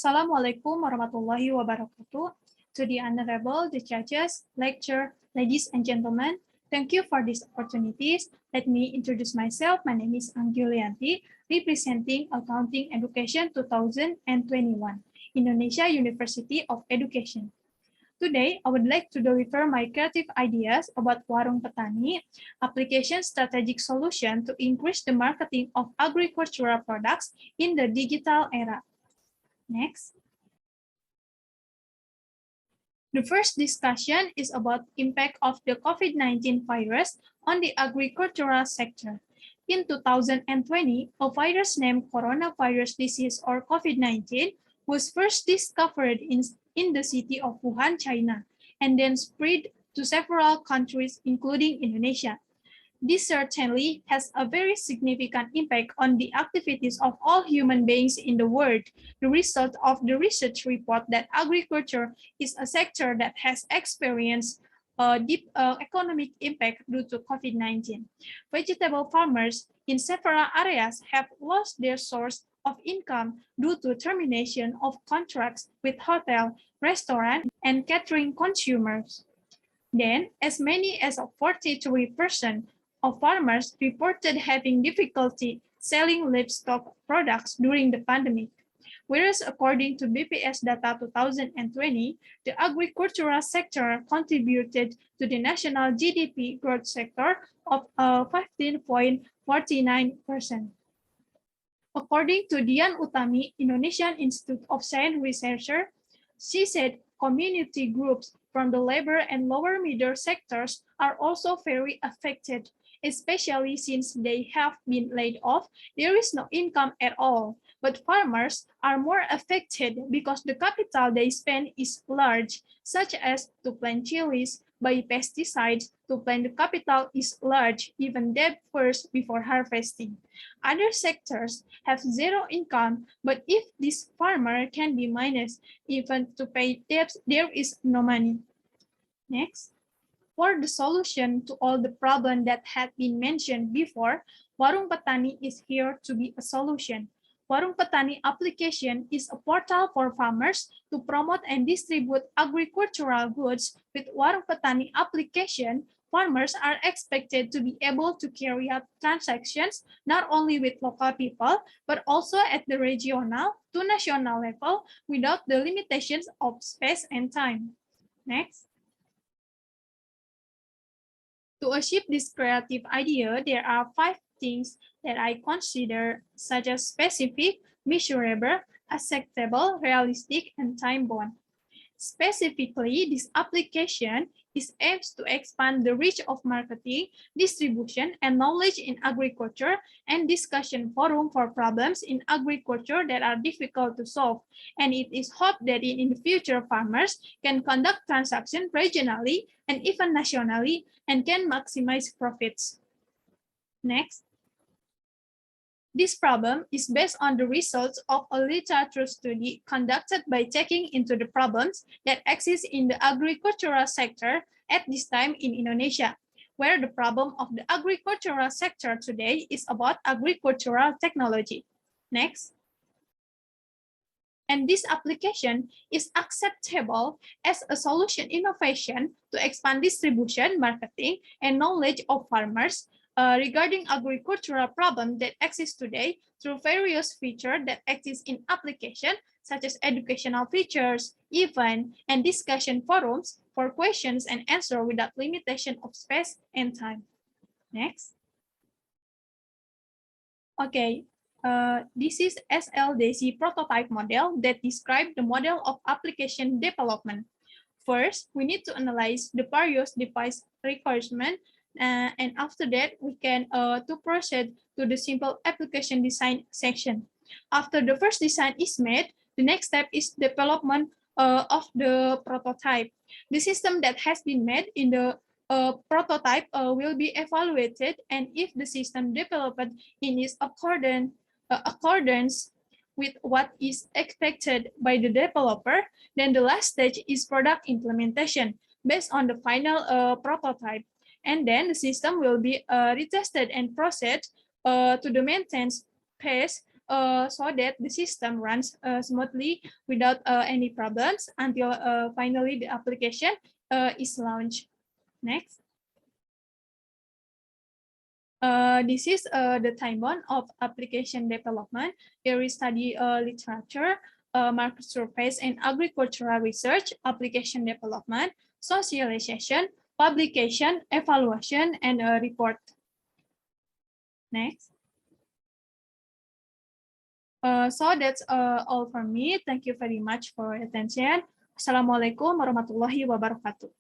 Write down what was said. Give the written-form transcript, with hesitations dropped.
Assalamualaikum warahmatullahi wabarakatuh. To the Honorable, the judges, lecturer, ladies and gentlemen, thank you for these opportunities. Let me introduce myself. My name is Anggiulianti, representing Accounting Education 2021, Indonesia University of Education. Today, I would like to deliver my creative ideas about Warung Petani, application strategic solution to increase the marketing of agricultural products in the digital era. Next. The first discussion is about impact of the COVID-19 virus on the agricultural sector. In 2020, a virus named coronavirus disease or COVID-19 was first discovered in the city of Wuhan, China, and then spread to several countries, including Indonesia. This certainly has a very significant impact on the activities of all human beings in the world. The result of the research report that agriculture is a sector that has experienced a deep economic impact due to COVID-19. Vegetable farmers in several areas have lost their source of income due to termination of contracts with hotel, restaurant, and catering consumers. Then, as many as 43% of farmers reported having difficulty selling livestock products during the pandemic. Whereas according to BPS data 2020, the agricultural sector contributed to the national GDP growth sector of 15.49%. According to Dian Utami, Indonesian Institute of Science researcher, she said community groups from the labor and lower middle sectors are also very affected, especially since they have been laid off. There is no income at all. But farmers are more affected because the capital they spend is large, such as to plant chilies, buy pesticides, to plant the capital is large, even debt first before harvesting. Other sectors have zero income, but if this farmer can be minus, even to pay debts, there is no money. Next. For the solution to all the problems that had been mentioned before, Warung Petani is here to be a solution. Warung Petani application is a portal for farmers to promote and distribute agricultural goods. With Warung Petani application, farmers are expected to be able to carry out transactions not only with local people, but also at the regional to national level without the limitations of space and time. Next. To achieve this creative idea, there are 5 things that I consider such as specific, measurable, acceptable, realistic, and time-bound. Specifically, this application aims to expand the reach of marketing, distribution, and knowledge in agriculture and discussion forum for problems in agriculture that are difficult to solve. And it is hoped that in the future, farmers can conduct transactions regionally and even nationally and can maximize profits. Next. This problem is based on the results of a literature study conducted by checking into the problems that exist in the agricultural sector at this time in Indonesia, where the problem of the agricultural sector today is about agricultural technology. Next. And this application is acceptable as a solution innovation to expand distribution, marketing, and knowledge of farmers regarding agricultural problems that exist today through various features that exist in application, such as educational features, event, and discussion forums for questions and answers without limitation of space and time. Next. Okay, this is SLDC prototype model that describes the model of application development. First, we need to analyze the various device requirements, and after that, we can to proceed to the simple application design section. After the first design is made, the next step is development of the prototype. The system that has been made in the prototype will be evaluated, and if the system developed in its accordance with what is expected by the developer, then the last stage is product implementation based on the final prototype. And then the system will be retested and processed to the maintenance phase so that the system runs smoothly without any problems until finally the application is launched. Next. This is the timeline of application development. Here we study literature, market surveys, and agricultural research, application development, socialization, publication, evaluation, and report. Next. So that's all from me. Thank you very much for your attention. Assalamualaikum warahmatullahi wabarakatuh.